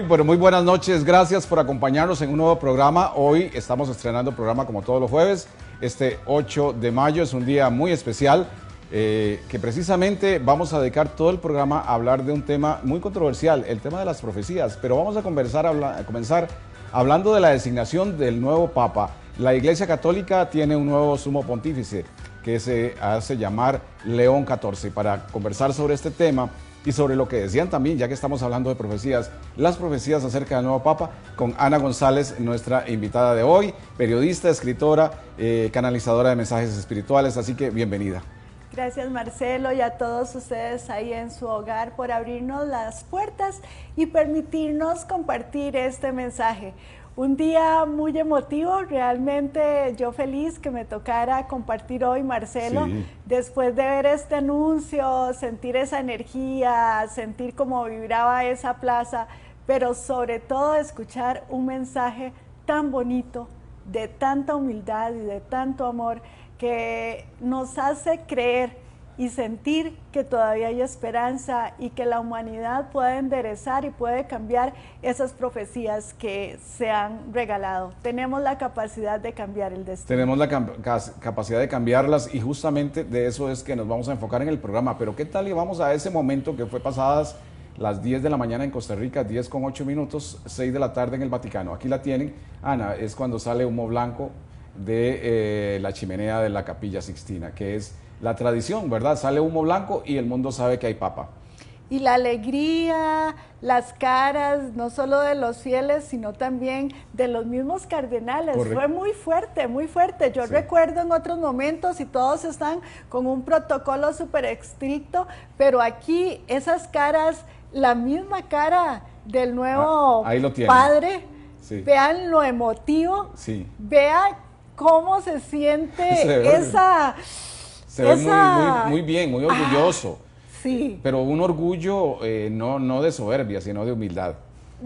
Bueno, muy buenas noches, gracias por acompañarnos en un nuevo programa. Hoy estamos estrenando programa como todos los jueves. Este 8 de mayo es un día muy especial que precisamente vamos a dedicar todo el programa a hablar de un tema muy controversial, el tema de las profecías. Pero vamos a comenzar hablando de la designación del nuevo Papa. La Iglesia Católica tiene un nuevo sumo pontífice que se hace llamar León XIV. Para conversar sobre este tema y sobre lo que decían también, ya que estamos hablando de profecías, las profecías acerca del nuevo Papa, con Ana González, nuestra invitada de hoy, periodista, escritora, canalizadora de mensajes espirituales, así que bienvenida. Gracias Marcelo y a todos ustedes ahí en su hogar por abrirnos las puertas y permitirnos compartir este mensaje. Un día muy emotivo, realmente yo feliz que me tocara compartir hoy, Marcelo, sí. Después de ver este anuncio, sentir esa energía, sentir cómo vibraba esa plaza, pero sobre todo escuchar un mensaje tan bonito, de tanta humildad y de tanto amor, que nos hace creer y sentir que todavía hay esperanza y que la humanidad puede enderezar y puede cambiar esas profecías que se han regalado. Tenemos la capacidad de cambiar el destino. Tenemos la capacidad de cambiarlas y justamente de eso es que nos vamos a enfocar en el programa. Pero ¿qué tal y vamos a ese momento que fue pasadas las 10 de la mañana en Costa Rica, 10:08, 6 de la tarde en el Vaticano? Aquí la tienen, Ana, es cuando sale humo blanco de la chimenea de la Capilla Sixtina, que es la tradición, ¿verdad? Sale humo blanco y el mundo sabe que hay papa. Y la alegría, las caras, no solo de los fieles, sino también de los mismos cardenales. Correcto. Fue muy fuerte, muy fuerte. Yo recuerdo en otros momentos y todos están con un protocolo súper estricto, pero aquí esas caras, la misma cara del nuevo padre, vean lo emotivo, vean cómo se siente esa... Se ve muy bien, muy orgulloso. Sí. Pero un orgullo no de soberbia, sino de humildad.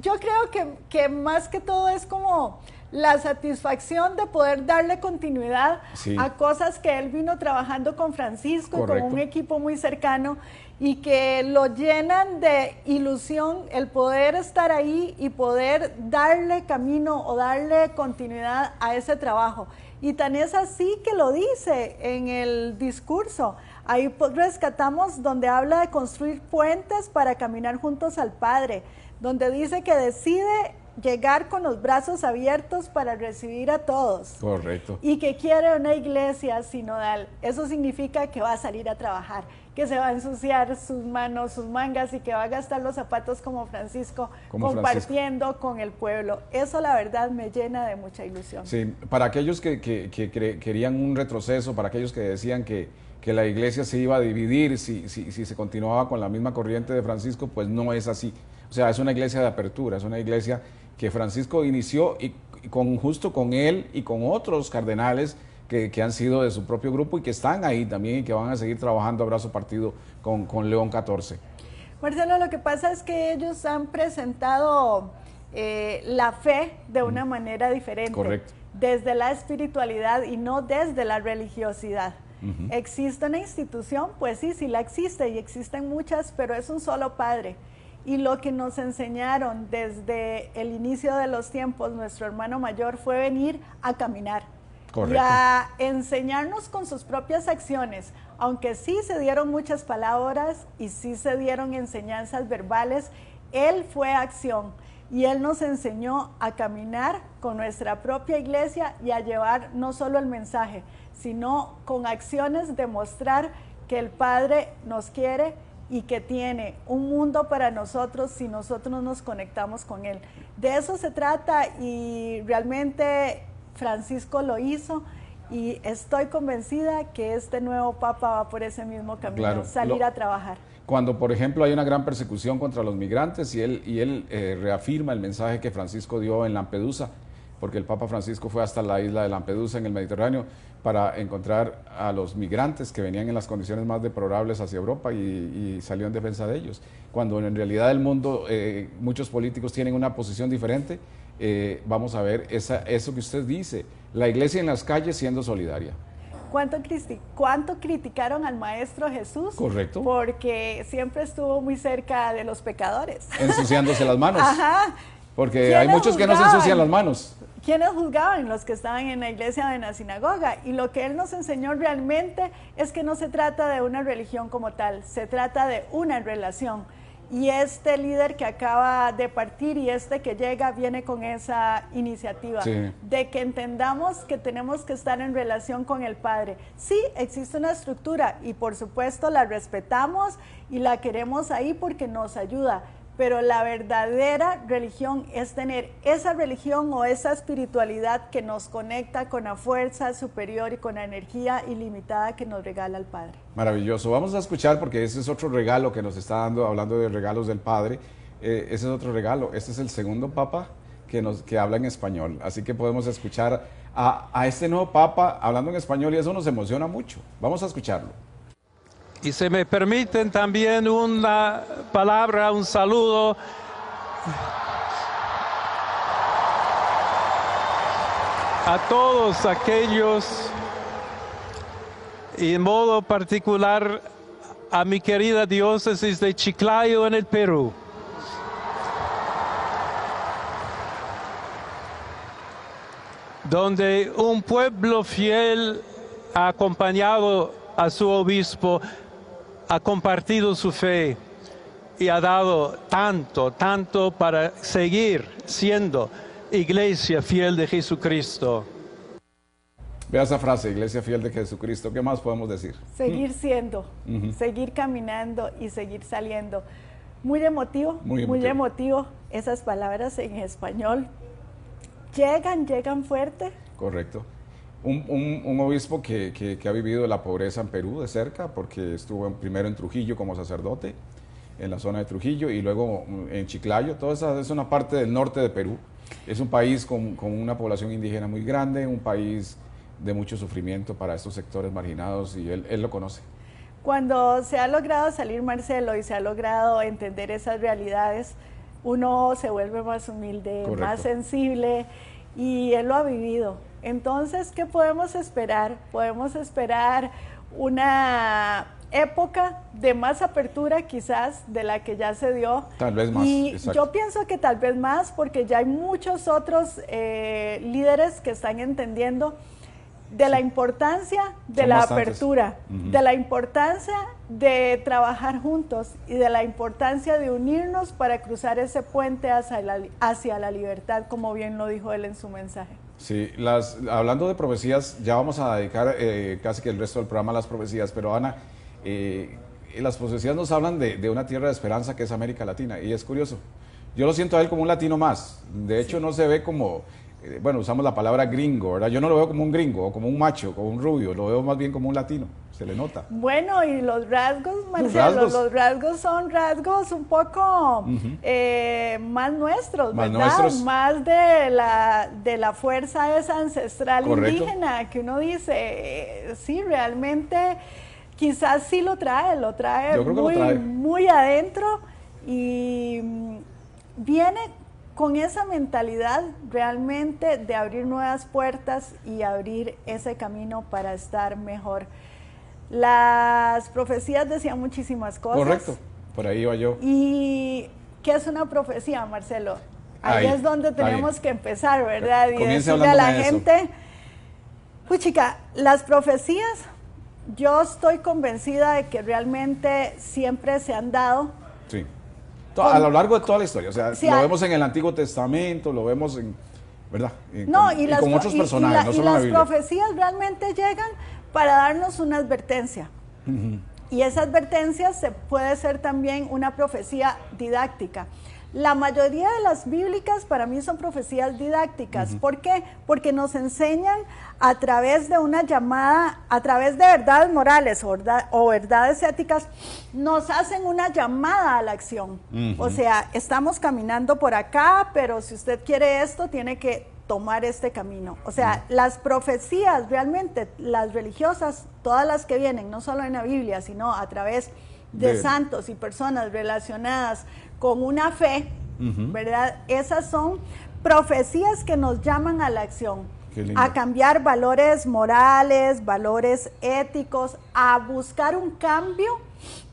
Yo creo que más que todo es como la satisfacción de poder darle continuidad a cosas que él vino trabajando con Francisco y con un equipo muy cercano y que lo llenan de ilusión el poder estar ahí y poder darle camino o darle continuidad a ese trabajo. Y tan es así que lo dice en el discurso. Ahí rescatamos donde habla de construir puentes para caminar juntos al Padre, donde dice que decide llegar con los brazos abiertos para recibir a todos. Correcto. Y que quiere una iglesia sinodal. Eso significa que va a salir a trabajar, que se va a ensuciar sus manos, sus mangas y que va a gastar los zapatos como Francisco, compartiendo con el pueblo. Eso la verdad me llena de mucha ilusión. Sí, para aquellos que querían un retroceso, para aquellos que decían que la iglesia se iba a dividir si se continuaba con la misma corriente de Francisco, pues no es así. O sea, es una iglesia de apertura, es una iglesia que Francisco inició y justo con él y con otros cardenales que han sido de su propio grupo y que están ahí también y que van a seguir trabajando a brazo partido con León XIV. Marcelo, lo que pasa es que ellos han presentado la fe de una manera diferente. Correcto. Desde la espiritualidad y no desde la religiosidad. ¿Existe una institución? Pues sí la existe y existen muchas, pero es un solo Padre. Y lo que nos enseñaron desde el inicio de los tiempos, nuestro hermano mayor, fue venir a caminar. Correcto. Y a enseñarnos con sus propias acciones, aunque sí se dieron muchas palabras y sí se dieron enseñanzas verbales, él fue acción y él nos enseñó a caminar con nuestra propia iglesia y a llevar no solo el mensaje, sino con acciones demostrar que el Padre nos quiere y que tiene un mundo para nosotros si nosotros nos conectamos con él. De eso se trata y realmente Francisco lo hizo y estoy convencida que este nuevo Papa va por ese mismo camino, salir a trabajar. Cuando, por ejemplo, hay una gran persecución contra los migrantes y él reafirma el mensaje que Francisco dio en Lampedusa, porque el Papa Francisco fue hasta la isla de Lampedusa en el Mediterráneo para encontrar a los migrantes que venían en las condiciones más deplorables hacia Europa y salió en defensa de ellos. Cuando en realidad el mundo, muchos políticos tienen una posición diferente, vamos a ver eso que usted dice, la iglesia en las calles siendo solidaria. ¿Cuánto criticaron al Maestro Jesús? Correcto. Porque siempre estuvo muy cerca de los pecadores. Ensuciándose las manos. Ajá. Porque hay muchos que no se ensucian las manos. ¿Quiénes juzgaban? Los que estaban en la iglesia o en la sinagoga. Y lo que él nos enseñó realmente es que no se trata de una religión como tal, se trata de una relación. Y este líder que acaba de partir y este que llega viene con esa iniciativa, sí, de que entendamos que tenemos que estar en relación con el Padre. Sí, existe una estructura y por supuesto la respetamos y la queremos ahí porque nos ayuda. Pero la verdadera religión es tener esa religión o esa espiritualidad que nos conecta con la fuerza superior y con la energía ilimitada que nos regala el Padre. Maravilloso. Vamos a escuchar porque ese es otro regalo que nos está dando, hablando de regalos del Padre. Ese es otro regalo. Este es el segundo Papa que habla en español. Así que podemos escuchar a este nuevo Papa hablando en español y eso nos emociona mucho. Vamos a escucharlo. Y se me permiten también una palabra, un saludo a todos aquellos, y en modo particular a mi querida diócesis de Chiclayo en el Perú. Donde un pueblo fiel ha acompañado a su obispo, ha compartido su fe y ha dado tanto para seguir siendo iglesia fiel de Jesucristo. Vea esa frase, iglesia fiel de Jesucristo. ¿Qué más podemos decir? Seguir siendo, seguir caminando y seguir saliendo. Muy emotivo, muy emotivo. Esas palabras en español llegan fuerte. Correcto. Un obispo que ha vivido la pobreza en Perú de cerca, porque estuvo primero en Trujillo como sacerdote, en la zona de Trujillo, y luego en Chiclayo. Toda esa es una parte del norte de Perú. Es un país con una población indígena muy grande, un país de mucho sufrimiento para estos sectores marginados, y él lo conoce. Cuando se ha logrado salir, Marcelo, y se ha logrado entender esas realidades, uno se vuelve más humilde, correcto, más sensible, y él lo ha vivido. Entonces, ¿qué podemos esperar? Podemos esperar una época de más apertura quizás de la que ya se dio. Tal vez más. Y exacto, yo pienso que tal vez más porque ya hay muchos otros líderes que están entendiendo de la importancia de la apertura, de la importancia de trabajar juntos y de la importancia de unirnos para cruzar ese puente hacia la libertad, como bien lo dijo él en su mensaje. Sí, hablando de profecías, ya vamos a dedicar casi que el resto del programa a las profecías, pero Ana, las profecías nos hablan de una tierra de esperanza que es América Latina, y es curioso. Yo lo siento a él como un latino más, de hecho no se ve como, bueno, usamos la palabra gringo, ¿verdad? Yo no lo veo como un gringo, o como un macho, como un rubio, lo veo más bien como un latino, se le nota. Bueno, y los rasgos, Marcelo, los rasgos son rasgos un poco más nuestros, ¿verdad? Más de la fuerza esa ancestral, correcto, indígena, que uno dice, sí, realmente quizás sí lo trae muy adentro, y viene con esa mentalidad realmente de abrir nuevas puertas y abrir ese camino para estar mejor. Las profecías decían muchísimas cosas. Correcto, por ahí iba yo. ¿Y qué es una profecía, Marcelo? Ahí es donde tenemos que empezar, ¿verdad? Y decirle a la gente, puchica, las profecías, yo estoy convencida de que realmente siempre se han dado. Sí. A lo largo de toda la historia, o sea, sí, lo vemos en el Antiguo Testamento, lo vemos en, ¿verdad? Con otros personajes, no solo en la Biblia. Las profecías realmente llegan para darnos una advertencia. Y esa advertencia puede ser también una profecía didáctica. La mayoría de las bíblicas para mí son profecías didácticas. ¿Por qué? Porque nos enseñan a través de una llamada, a través de verdades morales o verdades éticas, nos hacen una llamada a la acción. O sea, estamos caminando por acá, pero si usted quiere esto, tiene que tomar este camino. O sea, las profecías realmente, las religiosas, todas las que vienen, no solo en la Biblia, sino a través de santos y personas relacionadas con una fe, ¿verdad? Esas son profecías que nos llaman a la acción. Qué lindo. a cambiar valores morales, valores éticos, a buscar un cambio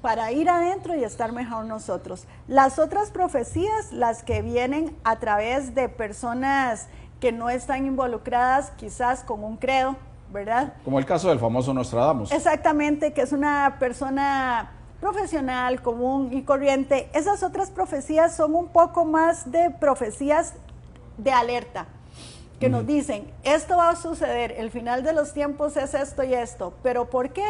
para ir adentro y estar mejor nosotros. Las otras profecías, las que vienen a través de personas que no están involucradas quizás con un credo, ¿verdad? Como el caso del famoso Nostradamus. Exactamente, que es una persona profesional, común y corriente. Esas otras profecías son un poco más de profecías de alerta, que nos dicen, esto va a suceder, el final de los tiempos es esto y esto. ¿Pero por qué?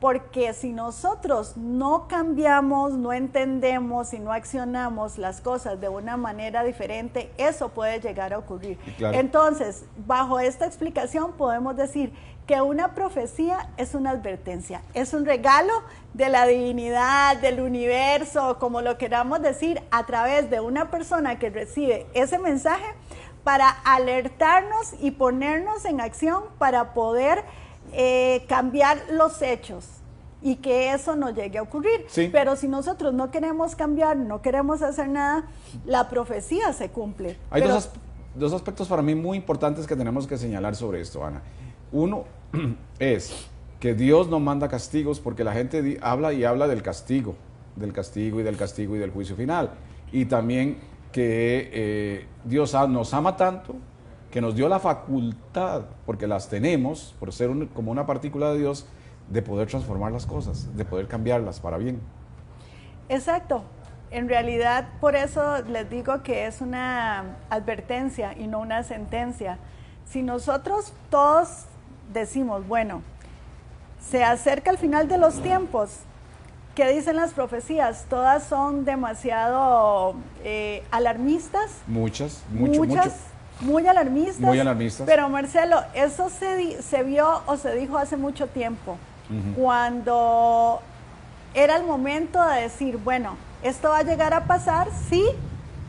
Porque si nosotros no cambiamos, no entendemos y no accionamos las cosas de una manera diferente, eso puede llegar a ocurrir. Claro. Entonces, bajo esta explicación podemos decir que una profecía es una advertencia, es un regalo de la divinidad, del universo, como lo queramos decir, a través de una persona que recibe ese mensaje para alertarnos y ponernos en acción para poder cambiar los hechos y que eso no llegue a ocurrir. Sí. Pero si nosotros no queremos cambiar, no queremos hacer nada, la profecía se cumple. Hay Pero, dos aspectos para mí muy importantes que tenemos que señalar sobre esto, Ana. Uno es que Dios no manda castigos porque la gente habla y habla del castigo y del castigo y del juicio final. Y también que Dios nos ama tanto que nos dio la facultad, porque las tenemos, por ser como una partícula de Dios, de poder transformar las cosas, de poder cambiarlas para bien. exacto. En realidad, por eso les digo que es una advertencia y no una sentencia. Si nosotros todos decimos, bueno, se acerca el final de los tiempos, ¿qué dicen las profecías? Todas son demasiado alarmistas. Muchas. Muy alarmistas. Muy alarmistas. Pero Marcelo, eso se vio o se dijo hace mucho tiempo, cuando era el momento de decir, bueno, esto va a llegar a pasar si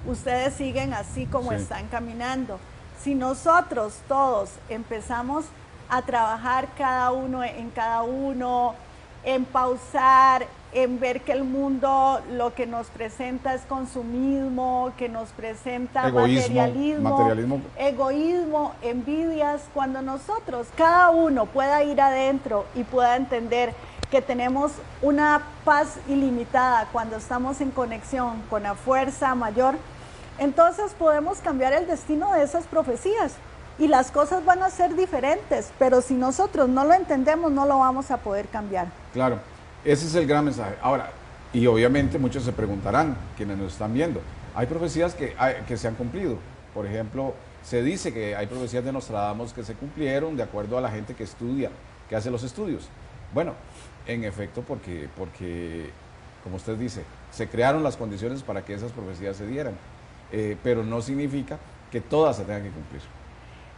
ustedes siguen así como están caminando. Si nosotros todos empezamos a trabajar cada uno, en pausar, en ver que el mundo lo que nos presenta es consumismo, que nos presenta materialismo, egoísmo, envidias, cuando nosotros, cada uno pueda ir adentro y pueda entender que tenemos una paz ilimitada cuando estamos en conexión con la fuerza mayor, entonces podemos cambiar el destino de esas profecías y las cosas van a ser diferentes, pero si nosotros no lo entendemos, no lo vamos a poder cambiar. Claro, ese es el gran mensaje. Ahora, y obviamente muchos se preguntarán, quienes nos están viendo, hay profecías que se han cumplido. Por ejemplo, se dice que hay profecías de Nostradamus que se cumplieron de acuerdo a la gente que estudia, que hace los estudios. Bueno, en efecto, porque como usted dice, se crearon las condiciones para que esas profecías se dieran, pero no significa que todas se tengan que cumplir.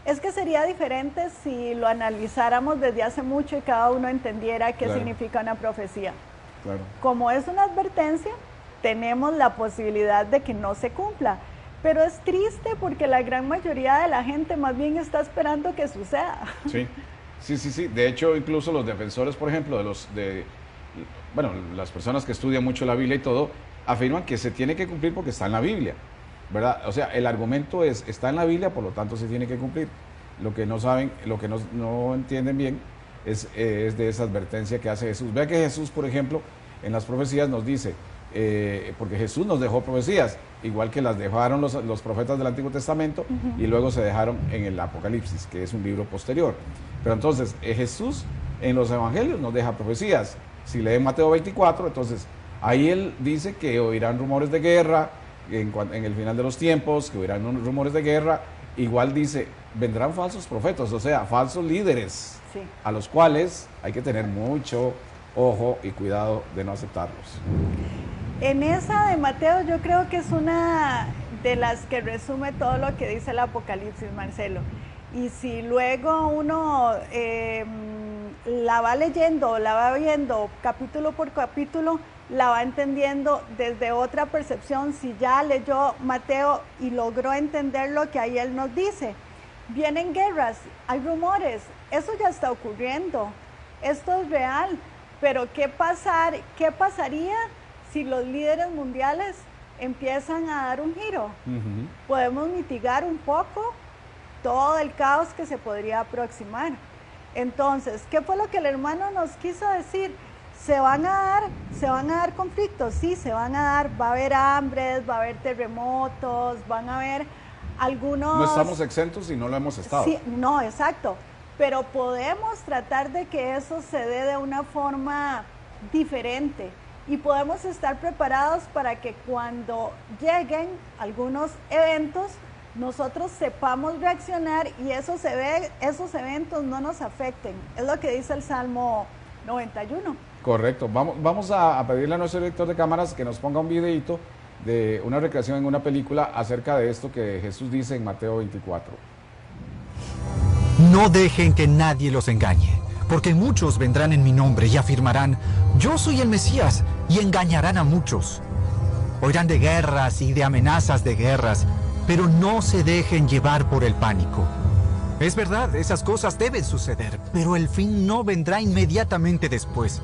Es que sería diferente si lo analizáramos desde hace mucho y cada uno entendiera qué significa una profecía. Claro. Como es una advertencia, tenemos la posibilidad de que no se cumpla. Pero es triste porque la gran mayoría de la gente más bien está esperando que suceda. Sí. De hecho, incluso los defensores, por ejemplo, las personas que estudian mucho la Biblia y todo, afirman que se tiene que cumplir porque está en la Biblia, ¿verdad? O sea, el argumento está en la Biblia, por lo tanto se tiene que cumplir. Lo que no saben, lo que no entienden bien es de esa advertencia que hace Jesús. Vea que Jesús, por ejemplo, en las profecías nos dice, porque Jesús nos dejó profecías, igual que las dejaron los profetas del Antiguo Testamento y luego se dejaron en el Apocalipsis, que es un libro posterior. Pero entonces, Jesús en los evangelios nos deja profecías. Si leen Mateo 24, entonces ahí él dice que oirán rumores de guerra en el final de los tiempos, que oirán rumores de guerra. Igual dice, vendrán falsos profetas, o sea, falsos líderes, a los cuales hay que tener mucho ojo y cuidado de no aceptarlos. En esa de Mateo yo creo que es una de las que resume todo lo que dice el Apocalipsis, Marcelo. Y si luego uno la va leyendo, la va viendo capítulo por capítulo, la va entendiendo desde otra percepción. Si ya leyó Mateo y logró entender lo que ahí él nos dice, vienen guerras, hay rumores, eso ya está ocurriendo, esto es real, pero ¿qué pasaría si los líderes mundiales empiezan a dar un giro? ¿Podemos mitigar un poco todo el caos que se podría aproximar. Entonces, ¿qué fue lo que el hermano nos quiso decir? ¿Se van a dar conflictos? Sí, se van a dar. Va a haber hambres, va a haber terremotos, van a haber algunos... No estamos exentos y no lo hemos estado. Sí, no, exacto. Pero podemos tratar de que eso se dé de una forma diferente y podemos estar preparados para que cuando lleguen algunos eventos, nosotros sepamos reaccionar y esos eventos no nos afecten. Es lo que dice el Salmo 91. Correcto. Vamos a pedirle a nuestro director de cámaras que nos ponga un videito de una recreación en una película acerca de esto que Jesús dice en Mateo 24. No dejen que nadie los engañe, porque muchos vendrán en mi nombre y afirmarán, yo soy el Mesías, y engañarán a muchos. Oirán de guerras y de amenazas de guerras, pero no se dejen llevar por el pánico. Es verdad, esas cosas deben suceder, pero el fin no vendrá inmediatamente después.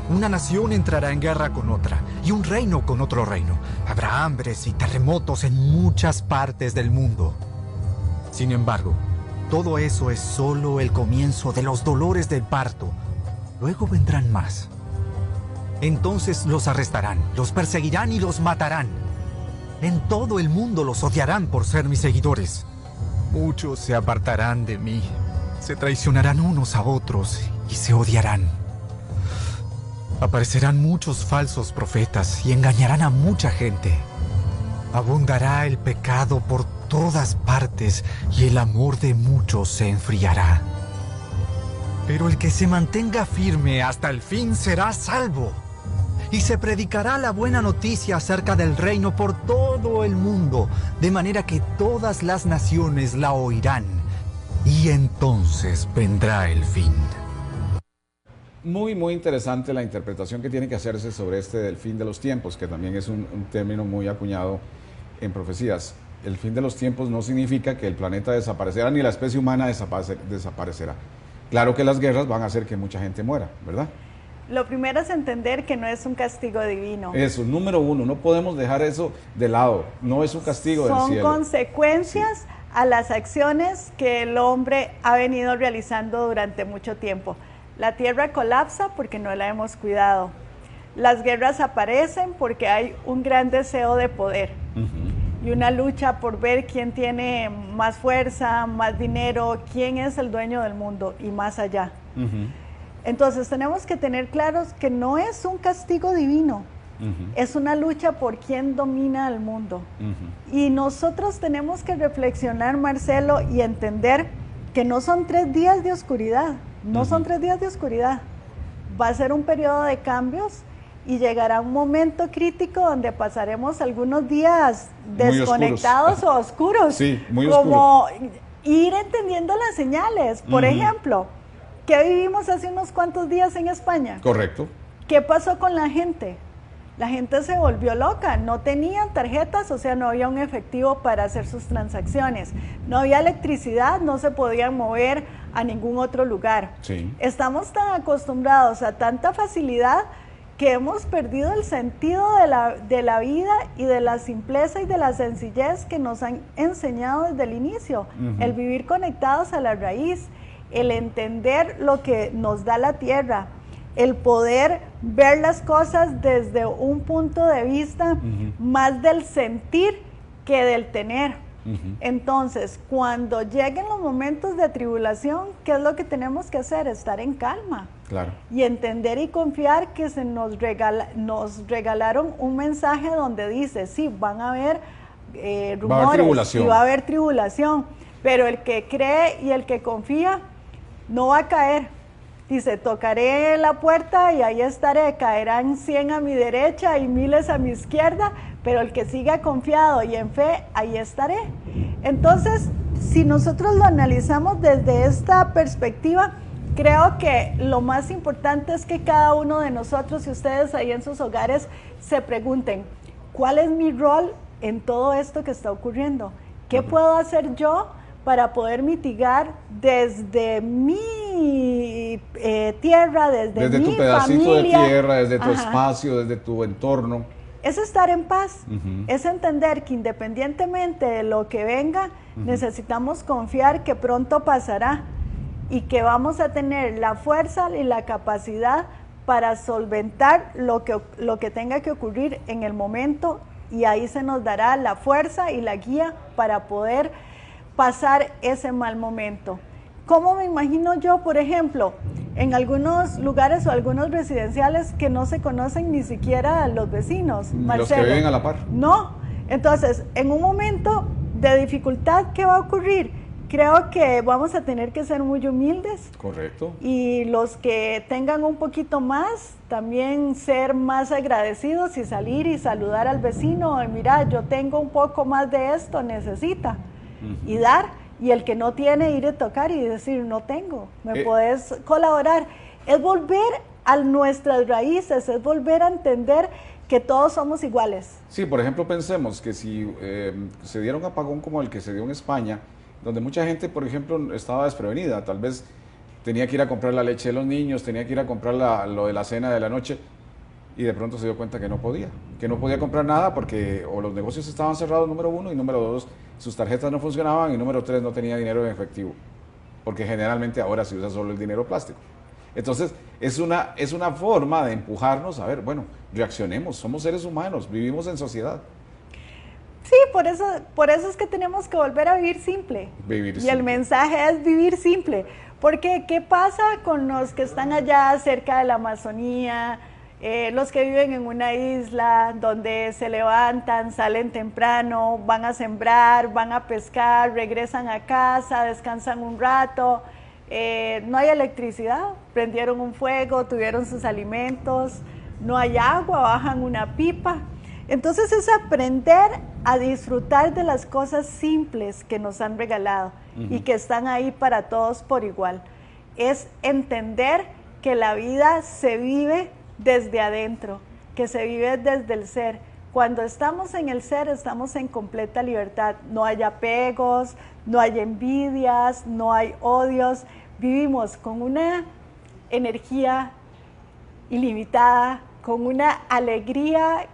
Una nación entrará en guerra con otra, y un reino con otro reino. Habrá hambres y terremotos en muchas partes del mundo. Sin embargo, todo eso es solo el comienzo de los dolores del parto. Luego vendrán más. Entonces los arrestarán, los perseguirán y los matarán. En todo el mundo los odiarán por ser mis seguidores. Muchos se apartarán de mí, se traicionarán unos a otros y se odiarán. Aparecerán muchos falsos profetas y engañarán a mucha gente. Abundará el pecado por todas partes y el amor de muchos se enfriará. Pero el que se mantenga firme hasta el fin será salvo. Y se predicará la buena noticia acerca del reino por todo el mundo, de manera que todas las naciones la oirán. Y entonces vendrá el fin. Muy, muy interesante la interpretación que tiene que hacerse sobre este del fin de los tiempos, que también es un término muy acuñado en profecías. El fin de los tiempos no significa que el planeta desaparecerá ni la especie humana desaparecerá. Claro que las guerras van a hacer que mucha gente muera, ¿verdad? Lo primero es entender que no es un castigo divino. Eso, número uno, no podemos dejar eso de lado, no es un castigo del cielo. Son consecuencias a las acciones que el hombre ha venido realizando durante mucho tiempo. La tierra colapsa porque no la hemos cuidado. Las guerras aparecen porque hay un gran deseo de poder y una lucha por ver quién tiene más fuerza, más dinero, quién es el dueño del mundo y más allá. Entonces tenemos que tener claros que no es un castigo divino, es una lucha por quién domina el mundo. Y nosotros tenemos que reflexionar, Marcelo, y entender que no son 3 días de oscuridad, no son 3 días de oscuridad. Va a ser un periodo de cambios y llegará un momento crítico donde pasaremos algunos días desconectados o oscuros. Sí, muy como ir entendiendo las señales. Por ejemplo, ¿qué vivimos hace unos cuantos días en España? Correcto. ¿Qué pasó con la gente? La gente se volvió loca, no tenían tarjetas, o sea, no había un efectivo para hacer sus transacciones, no había electricidad, no se podían mover a ningún otro lugar. Sí. Estamos tan acostumbrados a tanta facilidad que hemos perdido el sentido de la vida y de la simpleza y de la sencillez que nos han enseñado desde el inicio, el vivir conectados a la raíz, el entender lo que nos da la tierra, el poder ver las cosas desde un punto de vista más del sentir que del tener. Entonces, cuando lleguen los momentos de tribulación, ¿qué es lo que tenemos que hacer? Estar en calma. Claro. Y entender y confiar que nos regalaron un mensaje donde dice, sí, van a haber rumores y va a haber tribulación, pero el que cree y el que confía no va a caer. Dice, tocaré la puerta y ahí estaré, caerán 100 a mi derecha y 1000 a mi izquierda, pero el que siga confiado y en fe, ahí estaré. Entonces, si nosotros lo analizamos desde esta perspectiva, creo que lo más importante es que cada uno de nosotros y ustedes ahí en sus hogares se pregunten, ¿cuál es mi rol en todo esto que está ocurriendo? ¿Qué puedo hacer yo para poder mitigar desde mi tierra, desde mi tu pedacito familia, de tierra, desde tu espacio, desde tu entorno? es estar en paz, es entender que independientemente de lo que venga, necesitamos confiar que pronto pasará y que vamos a tener la fuerza y la capacidad para solventar lo que tenga que ocurrir en el momento, y ahí se nos dará la fuerza y la guía para poder pasar ese mal momento. ¿Cómo me imagino yo, por ejemplo, en algunos lugares o algunos residenciales que no se conocen ni siquiera a los vecinos? Marcelo, los que viven a la par. No, entonces, en un momento de dificultad, ¿qué va a ocurrir? Creo que vamos a tener que ser muy humildes. Correcto. Y los que tengan un poquito más, también ser más agradecidos y salir y saludar al vecino. Mira, yo tengo un poco más de esto, necesita. Y dar. Y el que no tiene, ir a tocar y decir, no tengo, me podés colaborar. Es volver a nuestras raíces, es volver a entender que todos somos iguales. Sí, por ejemplo, pensemos que si se diera un apagón como el que se dio en España, donde mucha gente, por ejemplo, estaba desprevenida, tal vez tenía que ir a comprar la leche de los niños, tenía que ir a comprar lo de la cena de la noche, y de pronto se dio cuenta que no podía comprar nada porque o los negocios estaban cerrados, número uno, y número dos, sus tarjetas no funcionaban, y número tres, no tenía dinero en efectivo, porque generalmente ahora se usa solo el dinero plástico. Entonces, es una forma de empujarnos a ver, bueno, reaccionemos, somos seres humanos, vivimos en sociedad. Sí, por eso es que tenemos que volver a vivir simple. El mensaje es vivir simple. Porque, ¿qué pasa con los que están allá cerca de la Amazonía? Los que viven en una isla donde se levantan, salen temprano, van a sembrar, van a pescar, regresan a casa, descansan un rato, no hay electricidad, prendieron un fuego, tuvieron sus alimentos, no hay agua, bajan una pipa. Entonces es aprender a disfrutar de las cosas simples que nos han regalado y que están ahí para todos por igual. Es entender que la vida se vive desde adentro, que se vive desde el ser. Cuando estamos en el ser, estamos en completa libertad. No hay apegos, no hay envidias, no hay odios. Vivimos con una energía ilimitada, con una alegría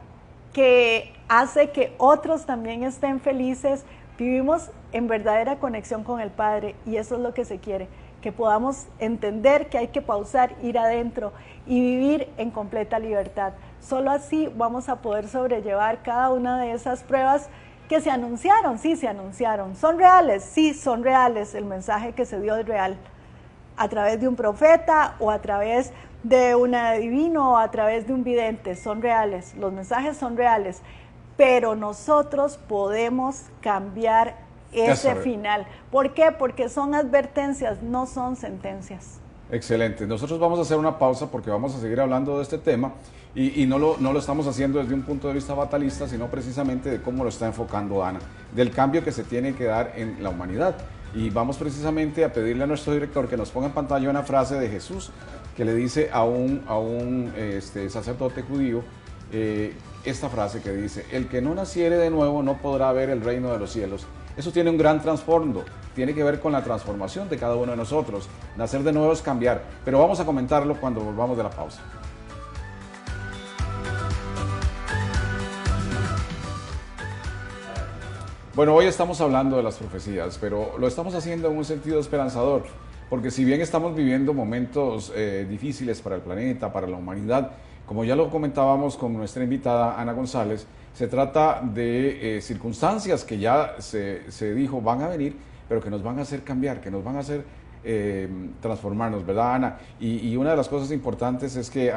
que hace que otros también estén felices. Vivimos en verdadera conexión con el Padre, y eso es lo que se quiere, que podamos entender que hay que pausar, ir adentro y vivir en completa libertad. Solo así vamos a poder sobrellevar cada una de esas pruebas que se anunciaron. Sí, se anunciaron. ¿Son reales? Sí, son reales. El mensaje que se dio es real. A través de un profeta o a través de un adivino o a través de un vidente. Son reales. Los mensajes son reales. Pero nosotros podemos cambiar ese final. ¿Por qué? Porque son advertencias, no son sentencias. Excelente. Nosotros vamos a hacer una pausa porque vamos a seguir hablando de este tema y no lo estamos haciendo desde un punto de vista fatalista, sino precisamente de cómo lo está enfocando Ana, del cambio que se tiene que dar en la humanidad. Y vamos precisamente a pedirle a nuestro director que nos ponga en pantalla una frase de Jesús que le dice a un sacerdote judío, esta frase que dice: el que no naciere de nuevo no podrá ver el reino de los cielos. Eso tiene un gran trasfondo, tiene que ver con la transformación de cada uno de nosotros. Nacer de nuevo es cambiar, pero vamos a comentarlo cuando volvamos de la pausa. Bueno, hoy estamos hablando de las profecías, pero lo estamos haciendo en un sentido esperanzador, porque si bien estamos viviendo momentos difíciles para el planeta, para la humanidad, como ya lo comentábamos con nuestra invitada Ana González, se trata de circunstancias que ya se dijo van a venir, pero que nos van a hacer cambiar, que nos van a hacer transformarnos, ¿verdad, Ana? Y una de las cosas importantes es que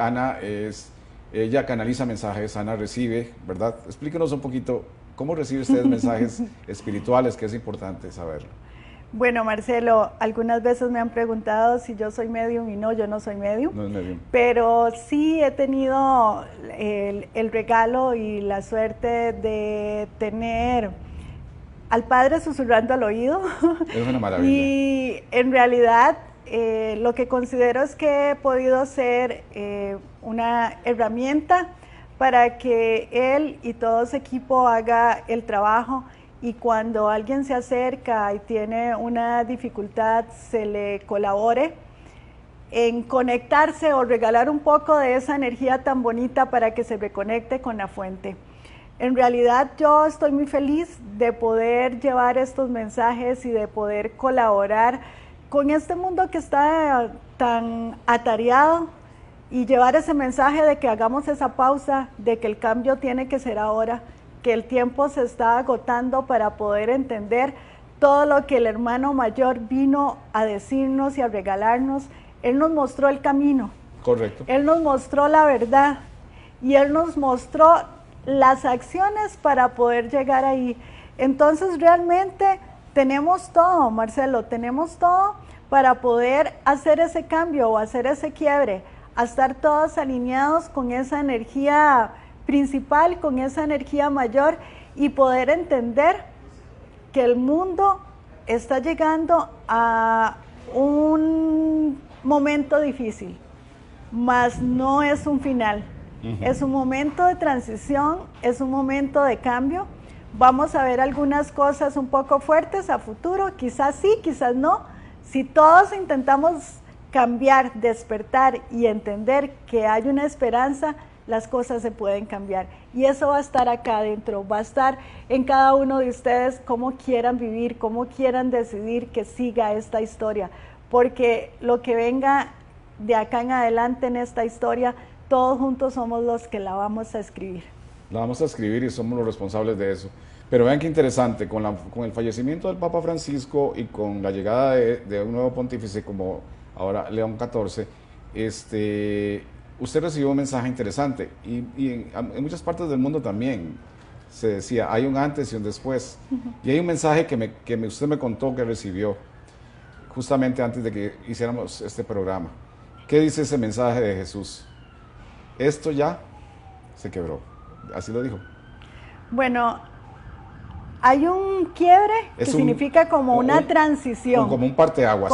ella canaliza mensajes, Ana recibe, ¿verdad? Explíquenos un poquito cómo recibe usted mensajes espirituales, que es importante saberlo. Bueno, Marcelo, algunas veces me han preguntado si yo soy medium y no, yo no soy medium. No es medium. Pero sí he tenido el regalo y la suerte de tener al Padre susurrando al oído. Es una maravilla. Y en realidad lo que considero es que he podido ser una herramienta para que él y todo su equipo haga el trabajo. Y cuando alguien se acerca y tiene una dificultad, se le colabore en conectarse o regalar un poco de esa energía tan bonita para que se reconecte con la fuente. En realidad yo estoy muy feliz de poder llevar estos mensajes y de poder colaborar con este mundo que está tan atareado y llevar ese mensaje de que hagamos esa pausa, de que el cambio tiene que ser ahora, que el tiempo se está agotando para poder entender todo lo que el hermano mayor vino a decirnos y a regalarnos. Él nos mostró el camino. Correcto. Él nos mostró la verdad y Él nos mostró las acciones para poder llegar ahí. Entonces realmente tenemos todo, Marcelo, tenemos todo para poder hacer ese cambio o hacer ese quiebre, a estar todos alineados con esa energía principal, con esa energía mayor y poder entender que el mundo está llegando a un momento difícil, mas no es un final. Es un momento de transición, es un momento de cambio. Vamos a ver algunas cosas un poco fuertes a futuro, quizás sí, quizás no. Si todos intentamos cambiar, despertar y entender que hay una esperanza, las cosas se pueden cambiar. Y eso va a estar acá adentro, va a estar en cada uno de ustedes, cómo quieran vivir, cómo quieran decidir que siga esta historia. Porque lo que venga de acá en adelante en esta historia, todos juntos somos los que la vamos a escribir. La vamos a escribir y somos los responsables de eso. Pero vean qué interesante, con el fallecimiento del Papa Francisco y con la llegada de un nuevo pontífice como ahora León XIV, usted recibió un mensaje interesante y en muchas partes del mundo también se decía, hay un antes y un después. Y hay un mensaje que usted me contó que recibió justamente antes de que hiciéramos este programa. ¿Qué dice ese mensaje de Jesús? Esto ya se quebró, así lo dijo. Bueno, hay un quiebre que significa como una transición. Como un parteaguas.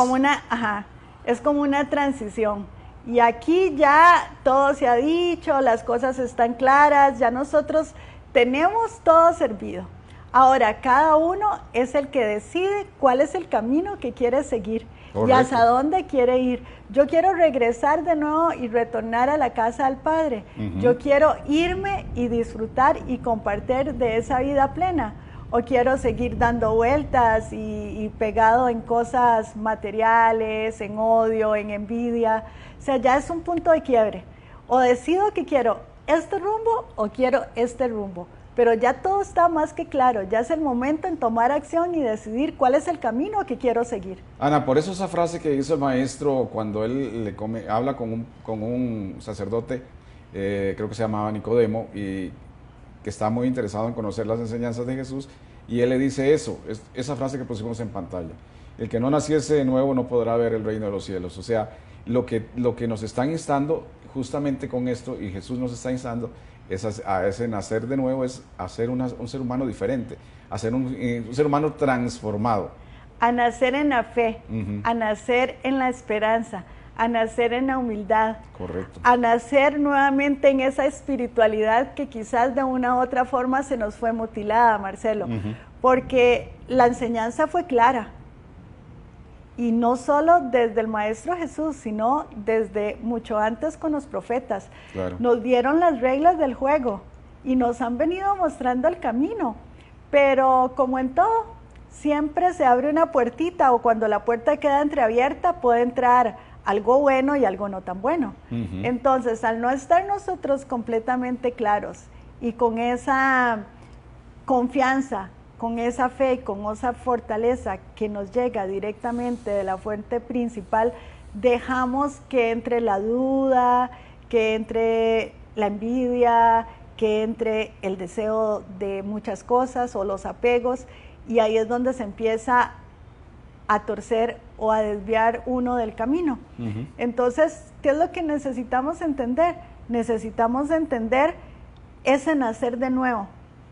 Es como una transición. Y aquí ya todo se ha dicho, las cosas están claras, ya nosotros tenemos todo servido. Ahora, cada uno es el que decide cuál es el camino que quiere seguir. Correcto. Y hacia dónde quiere ir. Yo quiero regresar de nuevo y retornar a la casa del Padre. Yo quiero irme y disfrutar y compartir de esa vida plena. O quiero seguir dando vueltas y pegado en cosas materiales, en odio, en envidia. O sea, ya es un punto de quiebre. O decido que quiero este rumbo o quiero este rumbo. Pero ya todo está más que claro, ya es el momento en tomar acción y decidir cuál es el camino que quiero seguir. Ana, por eso esa frase que hizo el maestro cuando él habla con un sacerdote, creo que se llamaba Nicodemo, y que está muy interesado en conocer las enseñanzas de Jesús, y él le dice eso, esa frase que pusimos en pantalla: el que no naciese de nuevo no podrá ver el reino de los cielos. O sea, lo que nos están instando justamente con esto, y Jesús nos está instando, a ese nacer de nuevo, es a ser un ser humano diferente, a ser un ser humano transformado. A nacer en la fe, a nacer en la esperanza, a nacer en la humildad. Correcto. A nacer nuevamente en esa espiritualidad que quizás de una u otra forma se nos fue mutilada, Marcelo, porque la enseñanza fue clara. Y no solo desde el Maestro Jesús, sino desde mucho antes con los profetas. Claro. Nos dieron las reglas del juego y nos han venido mostrando el camino. Pero como en todo, siempre se abre una puertita, o cuando la puerta queda entreabierta puede entrar algo bueno y algo no tan bueno. Entonces, al no estar nosotros completamente claros y con esa confianza, con esa fe y con esa fortaleza que nos llega directamente de la fuente principal, dejamos que entre la duda, que entre la envidia, que entre el deseo de muchas cosas o los apegos, y ahí es donde se empieza a torcer o a desviar uno del camino. Entonces, ¿qué es lo que necesitamos entender? Necesitamos entender ese nacer de nuevo,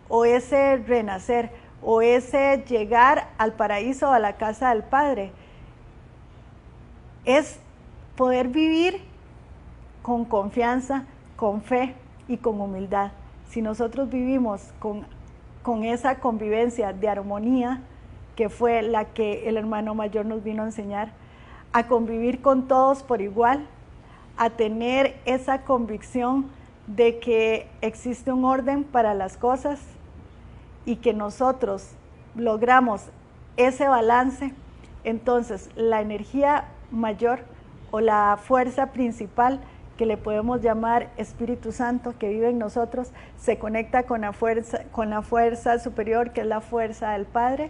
o ese renacer, o ese llegar al paraíso, a la casa del Padre. Es poder vivir con confianza, con fe y con humildad. Si nosotros vivimos con esa convivencia de armonía, que fue la que el hermano mayor nos vino a enseñar, a convivir con todos por igual, a tener esa convicción de que existe un orden para las cosas y que nosotros logramos ese balance. Entonces la energía mayor o la fuerza principal, que le podemos llamar Espíritu Santo, que vive en nosotros, se conecta con la fuerza superior, que es la fuerza del Padre,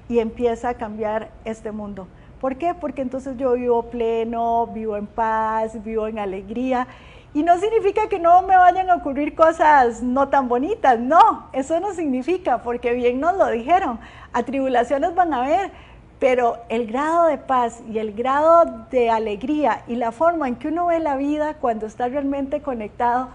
y empieza a cambiar este mundo. ¿Por qué? Porque entonces yo vivo pleno, vivo en paz, vivo en alegría, y no significa que no me vayan a ocurrir cosas no tan bonitas, no, eso no significa, porque bien nos lo dijeron, atribulaciones van a haber, pero el grado de paz y el grado de alegría y la forma en que uno ve la vida cuando está realmente conectado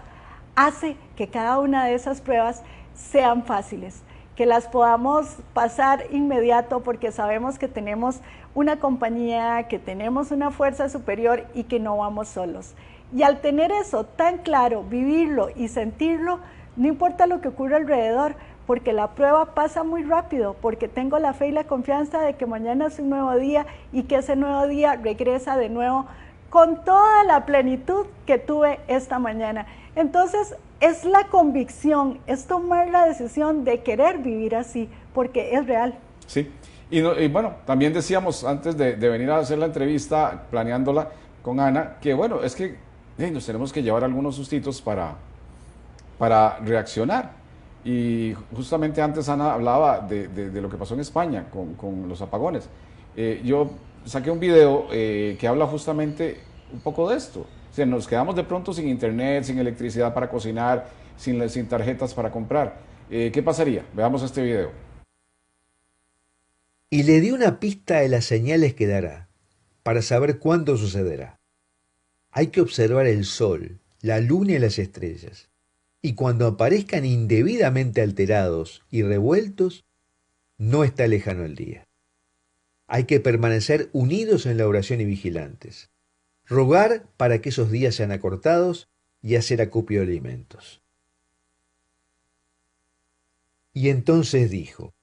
hace que cada una de esas pruebas sean fáciles, que las podamos pasar inmediato porque sabemos que tenemos una compañía, que tenemos una fuerza superior y que no vamos solos. Y al tener eso tan claro, vivirlo y sentirlo, no importa lo que ocurra alrededor, porque la prueba pasa muy rápido, porque tengo la fe y la confianza de que mañana es un nuevo día y que ese nuevo día regresa de nuevo con toda la plenitud que tuve esta mañana. Entonces es la convicción, es tomar la decisión de querer vivir así, porque es real. Sí, y bueno, también decíamos antes de venir a hacer la entrevista, planeándola con Ana, que bueno, es que nos tenemos que llevar algunos sustitos para reaccionar. Y justamente antes Ana hablaba de lo que pasó en España con los apagones. Yo saqué un video que habla justamente un poco de esto. O sea, nos quedamos de pronto sin internet, sin electricidad para cocinar, sin tarjetas para comprar. ¿Qué pasaría? Veamos este video. Y le dio una pista de las señales que dará, para saber cuándo sucederá. Hay que observar el sol, la luna y las estrellas. Y cuando aparezcan indebidamente alterados y revueltos, no está lejano el día. Hay que permanecer unidos en la oración y vigilantes, rogar para que esos días sean acortados y hacer acopio de alimentos. Y entonces dijo,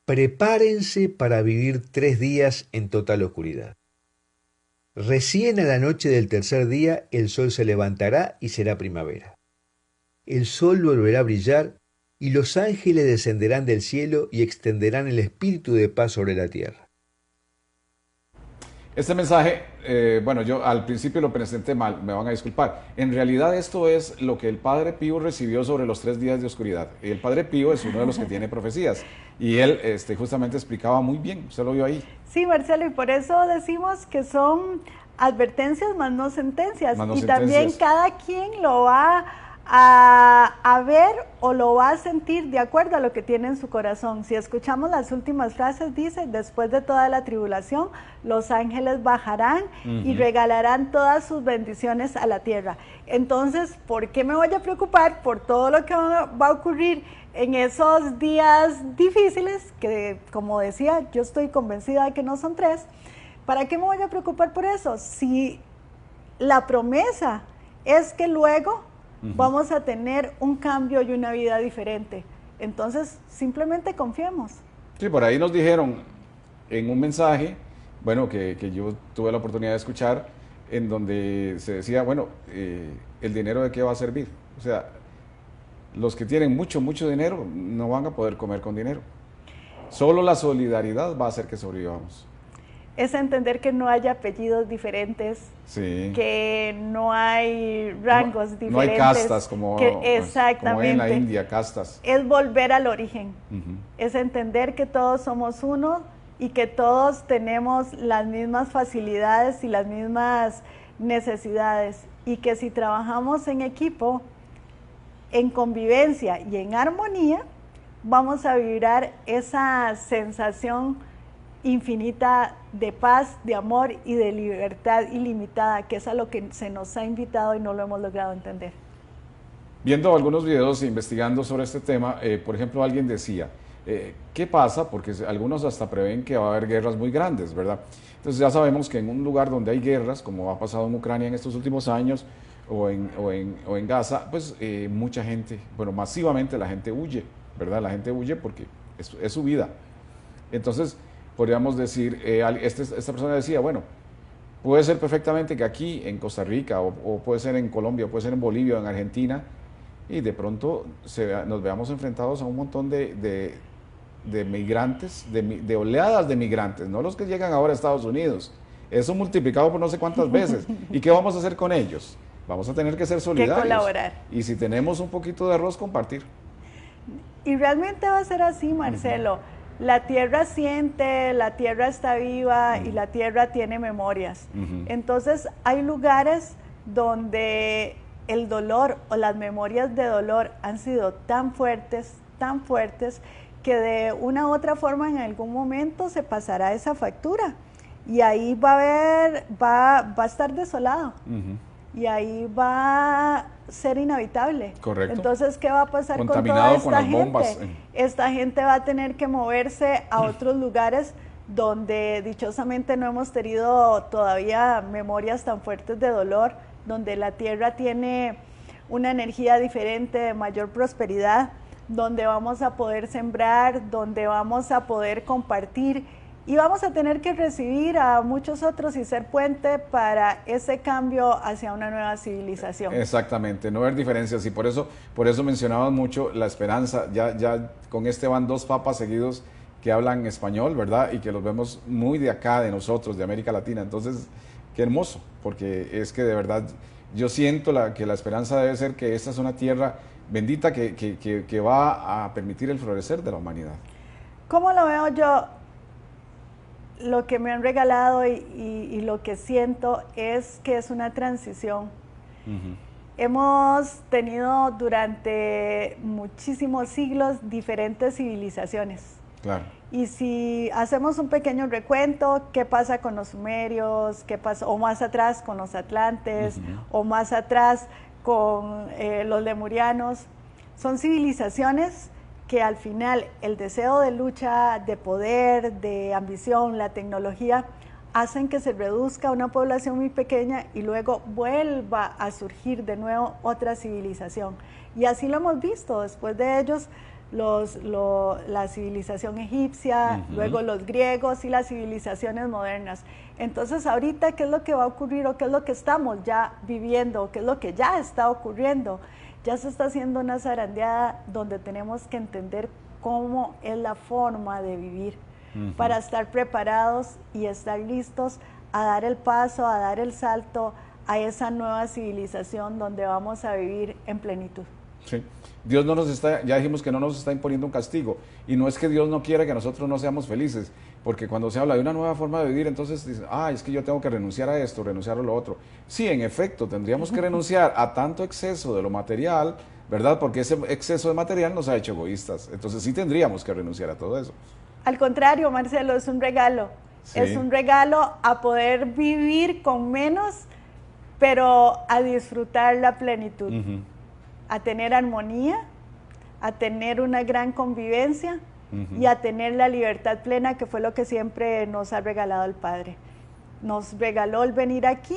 prepárense para vivir 3 días en total oscuridad. Recién a la noche del tercer día el sol se levantará y será primavera. El sol volverá a brillar y los ángeles descenderán del cielo y extenderán el espíritu de paz sobre la tierra. Este mensaje, bueno, yo al principio lo presenté mal, me van a disculpar. En realidad esto es lo que el Padre Pío recibió sobre los 3 días de oscuridad. Y el Padre Pío es uno de los que tiene profecías. Y él justamente explicaba muy bien, usted lo vio ahí. Sí, Marcelo, y por eso decimos que son advertencias más no sentencias. Más no y sentencias. también cada quien lo va a ver o lo va a sentir de acuerdo a lo que tiene en su corazón. Si escuchamos las últimas frases, dice, después de toda la tribulación, los ángeles bajarán y regalarán todas sus bendiciones a la tierra. Entonces, ¿por qué me voy a preocupar por todo lo que va a ocurrir en esos días difíciles? Que, como decía, yo estoy convencida de que no son 3. ¿Para qué me voy a preocupar por eso? Si la promesa es que luego vamos a tener un cambio y una vida diferente. Entonces, simplemente confiemos. Sí, por ahí nos dijeron en un mensaje, bueno, que yo tuve la oportunidad de escuchar, en donde se decía, bueno, ¿el dinero de qué va a servir? O sea, los que tienen mucho dinero no van a poder comer con dinero. Solo la solidaridad va a hacer que sobrevivamos. Es entender que no hay apellidos diferentes, sí, que no hay rangos diferentes. No hay castas como en la India, castas. Es volver al origen, es entender que todos somos uno y que todos tenemos las mismas facilidades y las mismas necesidades, y que si trabajamos en equipo, en convivencia y en armonía, vamos a vibrar esa sensación infinita de paz, de amor y de libertad ilimitada, que es a lo que se nos ha invitado y no lo hemos logrado entender. Viendo algunos videos e investigando sobre este tema, por ejemplo, alguien decía, ¿qué pasa? Porque algunos hasta prevén que va a haber guerras muy grandes, ¿verdad? Entonces ya sabemos que en un lugar donde hay guerras, como ha pasado en Ucrania en estos últimos años, o en Gaza, pues mucha gente, bueno, masivamente la gente huye, ¿verdad? La gente huye porque es su vida. Entonces, podríamos decir, esta persona decía, bueno, Puede ser perfectamente que aquí en Costa Rica, o puede ser en Colombia, o puede ser en Bolivia o en Argentina, y de pronto nos veamos enfrentados a un montón de migrantes, de oleadas de migrantes, no los que llegan ahora a Estados Unidos, eso multiplicado por no sé cuántas veces. ¿Y qué vamos a hacer con ellos? Vamos a tener que ser solidarios. Que colaborar. Y si tenemos un poquito de arroz, compartir. Y realmente va a ser así, Marcelo. La tierra siente, la tierra está viva y la tierra tiene memorias. Entonces hay lugares donde el dolor o las memorias de dolor han sido tan fuertes, que de una u otra forma en algún momento se pasará esa factura. Y ahí va a estar desolado. Y ahí va a ser inhabitable. Correcto. Entonces, ¿qué va a pasar contaminado con toda esta con las gente? bombas. Esta gente va a tener que moverse a otros lugares donde dichosamente no hemos tenido todavía memorias tan fuertes de dolor, donde la tierra tiene una energía diferente, de mayor prosperidad, donde vamos a poder sembrar, donde vamos a poder compartir y vamos a tener que recibir a muchos otros y ser puente para ese cambio hacia una nueva civilización. Exactamente, no haber diferencias, y por eso mencionaban mucho la esperanza. Ya con este van 2 papas seguidos que hablan español, ¿verdad? Y que los vemos muy de acá, de nosotros, de América Latina. Entonces, qué hermoso, porque es que de verdad yo siento que la esperanza debe ser que esta es una tierra bendita que va a permitir el florecer de la humanidad. ¿Cómo lo veo yo? Lo que me han regalado y lo que siento es que es una transición. Hemos tenido durante muchísimos siglos diferentes civilizaciones. Claro. Y si hacemos un pequeño recuento, ¿qué pasa con los sumerios? ¿Qué pasa? O más atrás con los atlantes, o más atrás con los lemurianos. Son civilizaciones que al final el deseo de lucha, de poder, de ambición, la tecnología, hacen que se reduzca una población muy pequeña y luego vuelva a surgir de nuevo otra civilización. Y así lo hemos visto, después de ellos la civilización egipcia, luego los griegos y las civilizaciones modernas. Entonces ahorita, ¿qué es lo que va a ocurrir o qué es lo que estamos ya viviendo, qué es lo que ya está ocurriendo? Ya se está haciendo una zarandeada donde tenemos que entender cómo es la forma de vivir para estar preparados y estar listos a dar el paso, a dar el salto a esa nueva civilización donde vamos a vivir en plenitud. Sí. Dios no nos está, ya dijimos que no nos está imponiendo un castigo, y no es que Dios no quiera que nosotros no seamos felices, porque cuando se habla de una nueva forma de vivir, entonces dicen, es que yo tengo que renunciar a esto, renunciar a lo otro. Sí, en efecto, tendríamos que renunciar a tanto exceso de lo material, ¿verdad? Porque ese exceso de material nos ha hecho egoístas, entonces sí tendríamos que renunciar a todo eso. Al contrario, Marcelo, es un regalo. Sí. Es un regalo a poder vivir con menos, pero a disfrutar la plenitud. A tener armonía, a tener una gran convivencia y a tener la libertad plena, que fue lo que siempre nos ha regalado el Padre. Nos regaló el venir aquí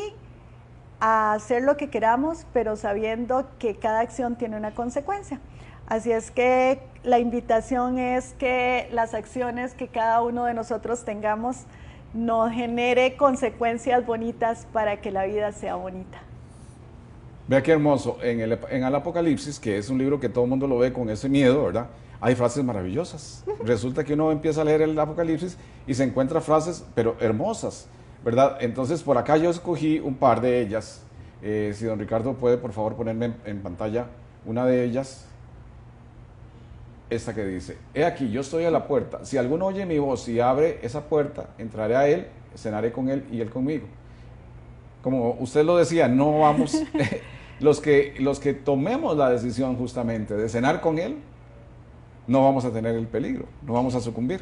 a hacer lo que queramos, pero sabiendo que cada acción tiene una consecuencia. Así es que la invitación es que las acciones que cada uno de nosotros tengamos nos genere consecuencias bonitas para que la vida sea bonita. Vea qué hermoso, en el Apocalipsis, que es un libro que todo el mundo lo ve con ese miedo, ¿verdad? Hay frases maravillosas. Resulta que uno empieza a leer el Apocalipsis y se encuentra frases, pero hermosas, ¿verdad? Entonces, por acá yo escogí un par de ellas. Si don Ricardo puede, por favor, ponerme en pantalla una de ellas. Esta que dice, he aquí, yo estoy a la puerta. Si alguno oye mi voz y abre esa puerta, entraré a él, cenaré con él y él conmigo. Como usted lo decía, no vamos... Los que tomemos la decisión justamente de cenar con Él, no vamos a tener el peligro, no vamos a sucumbir.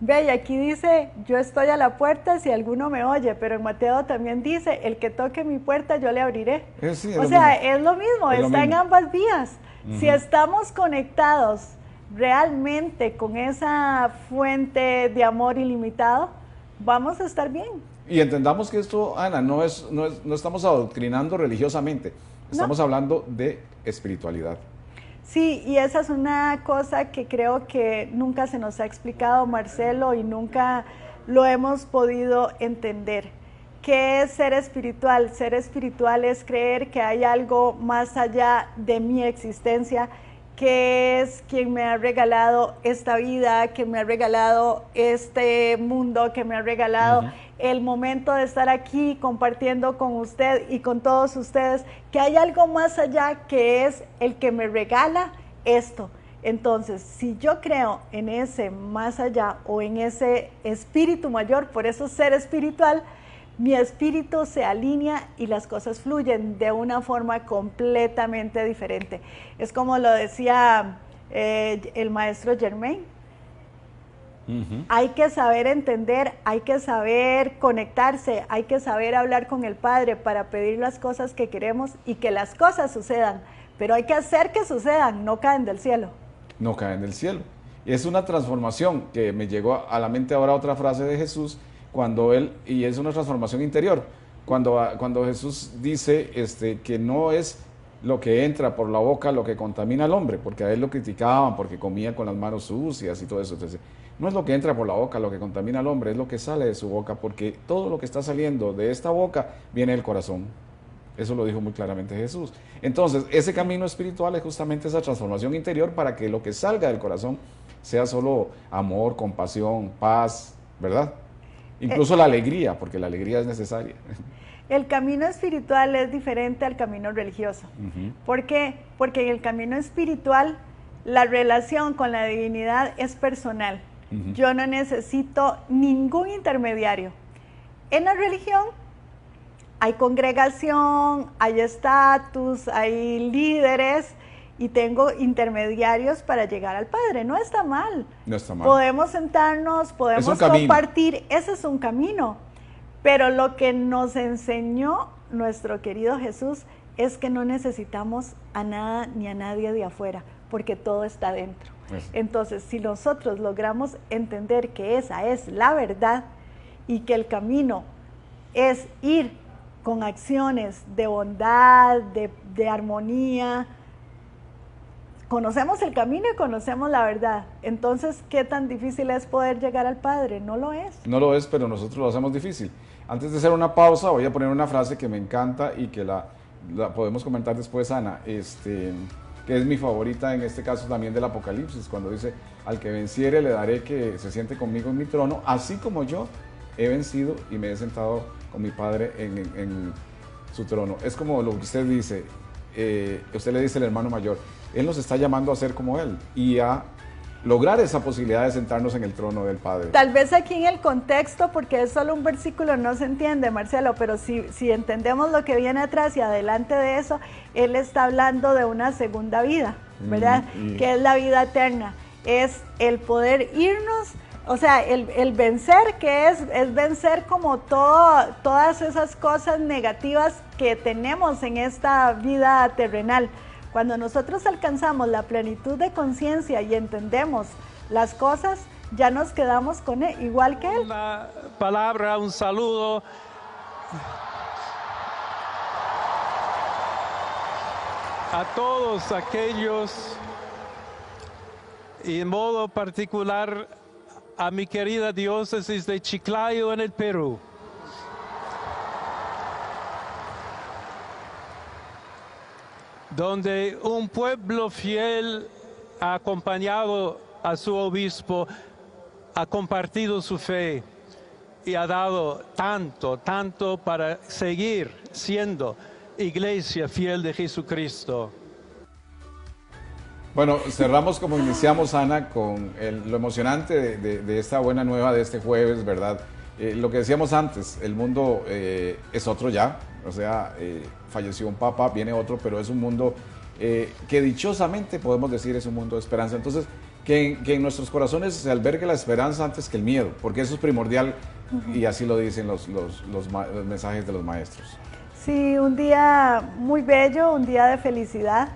Ve, y aquí dice, yo estoy a la puerta si alguno me oye, pero en Mateo también dice, el que toque mi puerta yo le abriré. Sí, o sea, es lo mismo, está en ambas vías. Si estamos conectados realmente con esa fuente de amor ilimitado, vamos a estar bien. Y entendamos que esto, Ana, no estamos adoctrinando religiosamente. Estamos hablando de espiritualidad. Sí, y esa es una cosa que creo que nunca se nos ha explicado, Marcelo, y nunca lo hemos podido entender, ¿Qué es ser espiritual? Ser espiritual es creer que hay algo más allá de mi existencia, que es quien me ha regalado esta vida, que me ha regalado este mundo, que me ha regalado el momento de estar aquí compartiendo con usted y con todos ustedes, que hay algo más allá que es el que me regala esto. Entonces, si yo creo en ese más allá o en ese espíritu mayor, por eso ser espiritual, mi espíritu se alinea y las cosas fluyen de una forma completamente diferente. Es como lo decía el maestro Germain. Hay que saber entender, hay que saber conectarse, hay que saber hablar con el Padre para pedir las cosas que queremos y que las cosas sucedan. Pero hay que hacer que sucedan, no caen del cielo. No caen del cielo. Es una transformación que me llegó a la mente ahora otra frase de Jesús, y es una transformación interior, cuando Jesús dice que no es lo que entra por la boca lo que contamina al hombre, porque a él lo criticaban porque comía con las manos sucias y todo eso. Entonces, no es lo que entra por la boca lo que contamina al hombre, es lo que sale de su boca, porque todo lo que está saliendo de esta boca viene del corazón. Eso lo dijo muy claramente Jesús. Entonces, ese camino espiritual es justamente esa transformación interior para que lo que salga del corazón sea solo amor, compasión, paz, ¿verdad? Incluso la alegría, porque la alegría es necesaria. El camino espiritual es diferente al camino religioso. ¿Por qué? Porque en el camino espiritual la relación con la divinidad es personal. Yo no necesito ningún intermediario. En la religión hay congregación, hay estatus, hay líderes y tengo intermediarios para llegar al Padre. No está mal. No está mal. Podemos sentarnos, podemos compartir. Ese es un camino. Pero lo que nos enseñó nuestro querido Jesús es que no necesitamos a nada ni a nadie de afuera, porque todo está dentro. Entonces, si nosotros logramos entender que esa es la verdad y que el camino es ir con acciones de bondad, de armonía, conocemos el camino y conocemos la verdad. Entonces, ¿qué tan difícil es poder llegar al Padre? No lo es. No lo es, pero nosotros lo hacemos difícil. Antes de hacer una pausa, voy a poner una frase que me encanta y que la podemos comentar después, Ana, que es mi favorita en este caso también del Apocalipsis, cuando dice, al que venciere le daré que se siente conmigo en mi trono, así como yo he vencido y me he sentado con mi Padre en su trono. Es como lo que usted dice, usted le dice al hermano mayor, Él nos está llamando a ser como Él y a lograr esa posibilidad de sentarnos en el trono del Padre. Tal vez aquí en el contexto, porque es solo un versículo, no se entiende, Marcelo, pero si entendemos lo que viene atrás y adelante de eso, Él está hablando de una segunda vida, ¿verdad? Que es la vida eterna, es el poder irnos, o sea, el vencer, que es vencer como todas esas cosas negativas que tenemos en esta vida terrenal. Cuando nosotros alcanzamos la plenitud de conciencia y entendemos las cosas, ya nos quedamos con él, igual que él. Una palabra, un saludo. A todos aquellos, y en modo particular a mi querida diócesis de Chiclayo en el Perú. Donde un pueblo fiel ha acompañado a su obispo, ha compartido su fe y ha dado tanto para seguir siendo iglesia fiel de Jesucristo. Bueno, cerramos como iniciamos, Ana, con lo emocionante de esta buena nueva de este jueves, ¿verdad? Lo que decíamos antes, el mundo es otro ya, o sea, falleció un papa, viene otro, pero es un mundo que dichosamente podemos decir es un mundo de esperanza. Entonces, que en nuestros corazones se albergue la esperanza antes que el miedo, porque eso es primordial y así lo dicen los mensajes de los maestros. Sí, un día muy bello, un día de felicidad.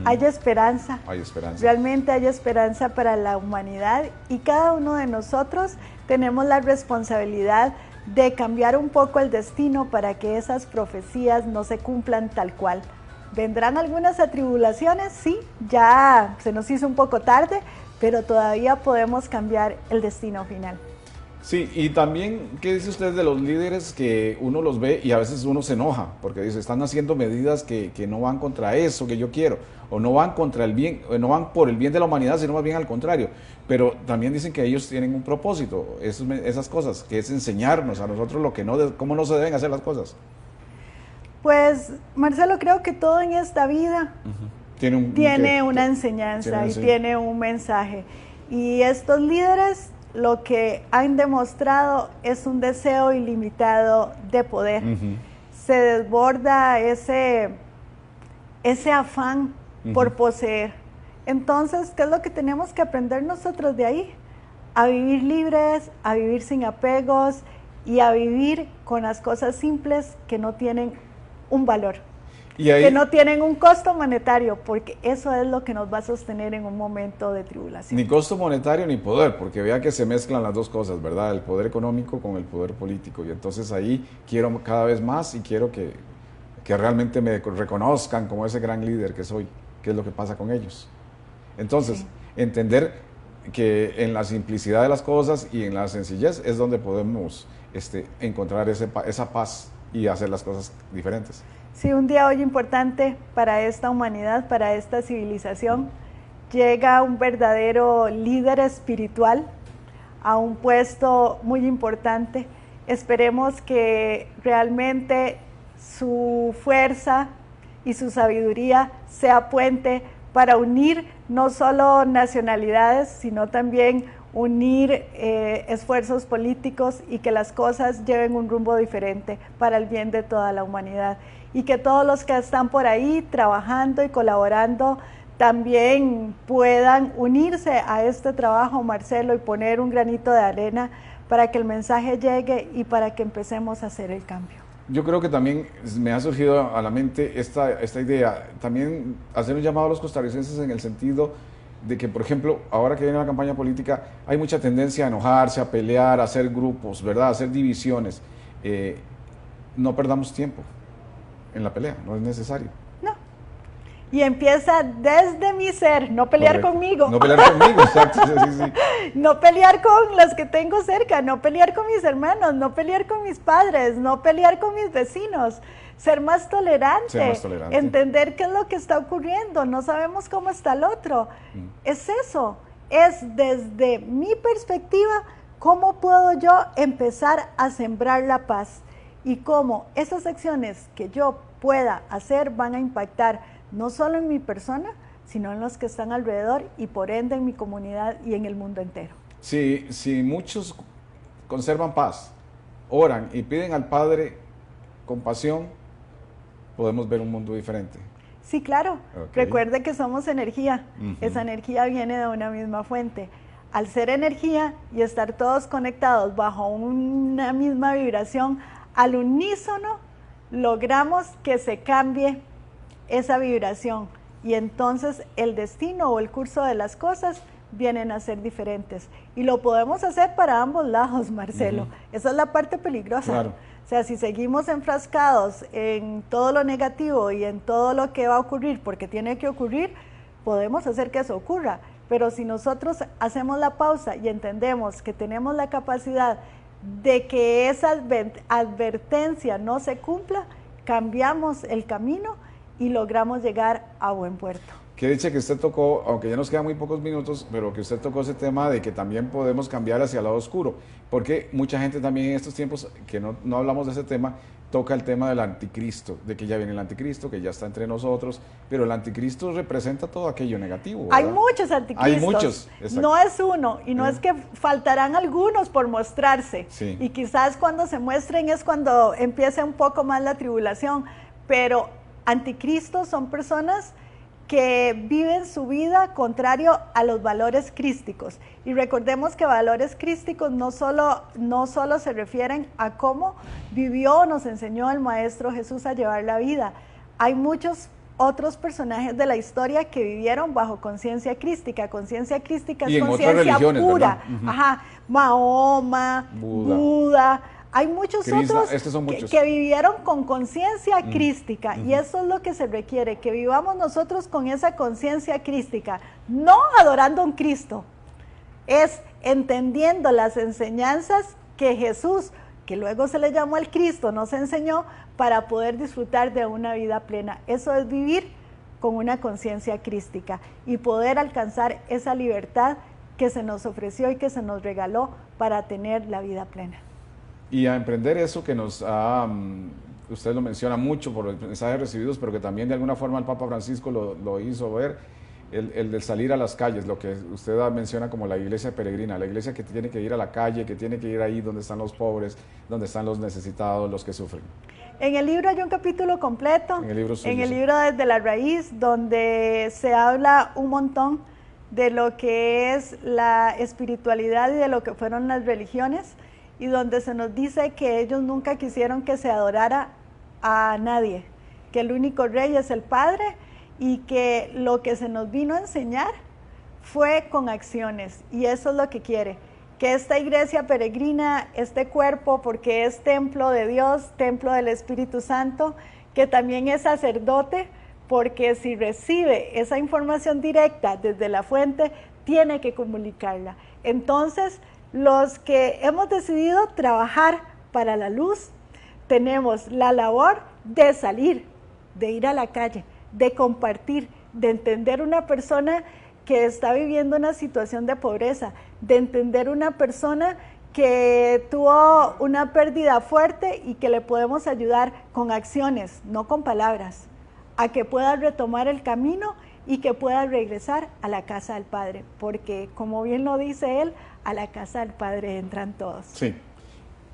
Hay esperanza. Hay esperanza. Realmente hay esperanza para la humanidad y cada uno de nosotros tenemos la responsabilidad de cambiar un poco el destino para que esas profecías no se cumplan tal cual. ¿Vendrán algunas atribulaciones? Sí, ya se nos hizo un poco tarde, pero todavía podemos cambiar el destino final. Sí, y también, ¿qué dice usted de los líderes que uno los ve y a veces uno se enoja? Porque dice, están haciendo medidas que no van contra eso que yo quiero, o no van contra el bien, o no van por el bien de la humanidad, sino más bien al contrario. Pero también dicen que ellos tienen un propósito, esas cosas, que es enseñarnos a nosotros lo que no, cómo no se deben hacer las cosas. Pues, Marcelo, creo que todo en esta vida tiene una enseñanza y tiene un mensaje. Y estos líderes lo que han demostrado es un deseo ilimitado de poder. Se desborda ese afán por poseer. Entonces, ¿qué es lo que tenemos que aprender nosotros de ahí? A vivir libres, a vivir sin apegos y a vivir con las cosas simples que no tienen un valor. Y ahí, que no tienen un costo monetario, porque eso es lo que nos va a sostener en un momento de tribulación. Ni costo monetario ni poder, porque vea que se mezclan las dos cosas, ¿verdad? El poder económico con el poder político. Y entonces ahí quiero cada vez más y quiero que realmente me reconozcan como ese gran líder que soy, que es lo que pasa con ellos. Entonces, entender que en la simplicidad de las cosas y en la sencillez es donde podemos encontrar esa paz y hacer las cosas diferentes. Sí, un día hoy importante para esta humanidad, para esta civilización. Llega un verdadero líder espiritual a un puesto muy importante. Esperemos que realmente su fuerza y su sabiduría sea puente para unir no solo nacionalidades, sino también unir esfuerzos políticos y que las cosas lleven un rumbo diferente para el bien de toda la humanidad. Y que todos los que están por ahí trabajando y colaborando también puedan unirse a este trabajo, Marcelo, y poner un granito de arena para que el mensaje llegue y para que empecemos a hacer el cambio. Yo creo que también me ha surgido a la mente esta idea, también hacer un llamado a los costarricenses en el sentido de que, por ejemplo, ahora que viene la campaña política, hay mucha tendencia a enojarse, a pelear, a hacer grupos, ¿verdad? A hacer divisiones. No perdamos tiempo en la pelea, no es necesario. No. Y empieza desde mi ser, no pelear conmigo. No pelear conmigo, exacto. Sí. No pelear con los que tengo cerca, no pelear con mis hermanos, no pelear con mis padres, no pelear con mis vecinos. Ser más tolerante, entender qué es lo que está ocurriendo, no sabemos cómo está el otro. Es eso, es desde mi perspectiva, cómo puedo yo empezar a sembrar la paz y cómo esas acciones que yo pueda hacer van a impactar no solo en mi persona, sino en los que están alrededor y por ende en mi comunidad y en el mundo entero. Sí, si muchos conservan paz, oran y piden al Padre compasión, podemos ver un mundo diferente. Sí, claro. Okay. Recuerde que somos energía. Esa energía viene de una misma fuente. Al ser energía y estar todos conectados bajo una misma vibración, al unísono logramos que se cambie esa vibración y entonces el destino o el curso de las cosas vienen a ser diferentes. Y lo podemos hacer para ambos lados, Marcelo. Esa es la parte peligrosa. Claro. O sea, si seguimos enfrascados en todo lo negativo y en todo lo que va a ocurrir, porque tiene que ocurrir, podemos hacer que eso ocurra. Pero si nosotros hacemos la pausa y entendemos que tenemos la capacidad de que esa advertencia no se cumpla, cambiamos el camino y logramos llegar a buen puerto. Qué dicha que usted tocó, aunque ya nos quedan muy pocos minutos, pero que usted tocó ese tema de que también podemos cambiar hacia el lado oscuro, porque mucha gente también en estos tiempos, que no hablamos de ese tema, toca el tema del anticristo, de que ya viene el anticristo, que ya está entre nosotros, pero el anticristo representa todo aquello negativo, ¿verdad? Hay muchos anticristos. Hay muchos, exacto. No es uno, y no es que faltarán algunos por mostrarse, sí. Y quizás cuando se muestren es cuando empiece un poco más la tribulación, pero anticristos son personas que viven su vida contrario a los valores crísticos. Y recordemos que valores crísticos no solo se refieren a cómo vivió o nos enseñó el Maestro Jesús a llevar la vida. Hay muchos otros personajes de la historia que vivieron bajo conciencia crística. Conciencia crística es conciencia pura. Ajá, Mahoma, Buda. Hay muchos Krishna, otros que vivieron con conciencia crística y eso es lo que se requiere, que vivamos nosotros con esa conciencia crística, no adorando a un Cristo, es entendiendo las enseñanzas que Jesús, que luego se le llamó el Cristo, nos enseñó para poder disfrutar de una vida plena. Eso es vivir con una conciencia crística y poder alcanzar esa libertad que se nos ofreció y que se nos regaló para tener la vida plena. Y a emprender eso que nos ha, usted lo menciona mucho por los mensajes recibidos, pero que también de alguna forma el Papa Francisco lo hizo ver, el de salir a las calles, lo que usted menciona como la iglesia peregrina, la iglesia que tiene que ir a la calle, que tiene que ir ahí donde están los pobres, donde están los necesitados, los que sufren. En el libro hay un capítulo completo, en el libro suyo, en el libro Desde la Raíz, donde se habla un montón de lo que es la espiritualidad y de lo que fueron las religiones, y donde se nos dice que ellos nunca quisieron que se adorara a nadie, que el único rey es el Padre, y que lo que se nos vino a enseñar fue con acciones, y eso es lo que quiere, que esta iglesia peregrina, este cuerpo, porque es templo de Dios, templo del Espíritu Santo, que también es sacerdote, porque si recibe esa información directa desde la fuente, tiene que comunicarla. Entonces, los que hemos decidido trabajar para la luz, tenemos la labor de salir, de ir a la calle, de compartir, de entender una persona que está viviendo una situación de pobreza, de entender una persona que tuvo una pérdida fuerte y que le podemos ayudar con acciones, no con palabras, a que pueda retomar el camino y que pueda regresar a la casa del Padre, porque como bien lo dice él, a la casa del Padre entran todos. Sí.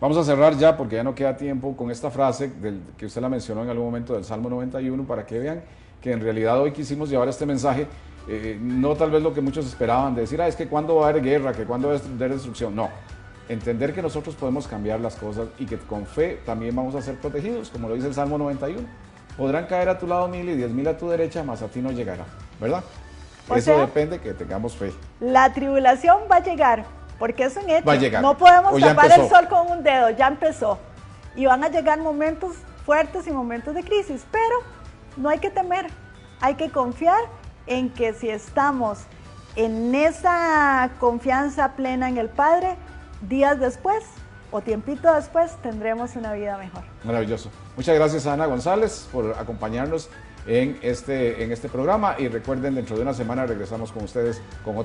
Vamos a cerrar ya porque ya no queda tiempo con esta frase que usted la mencionó en algún momento del Salmo 91, para que vean que en realidad hoy quisimos llevar este mensaje, no tal vez lo que muchos esperaban, de decir, es que cuándo va a haber guerra, que cuándo va a haber destrucción. No, entender que nosotros podemos cambiar las cosas y que con fe también vamos a ser protegidos, como lo dice el Salmo 91. Podrán caer a tu lado 1000 y 10.000 a tu derecha, mas a ti no llegará, ¿verdad? Eso depende que tengamos fe. La tribulación va a llegar, porque es un hecho. Va a llegar. No podemos tapar el sol con un dedo, ya empezó. Y van a llegar momentos fuertes y momentos de crisis, pero no hay que temer, hay que confiar en que si estamos en esa confianza plena en el Padre, días después o tiempito después tendremos una vida mejor. Maravilloso. Muchas gracias a Ana González por acompañarnos en este programa, y recuerden, dentro de una semana regresamos con ustedes con otro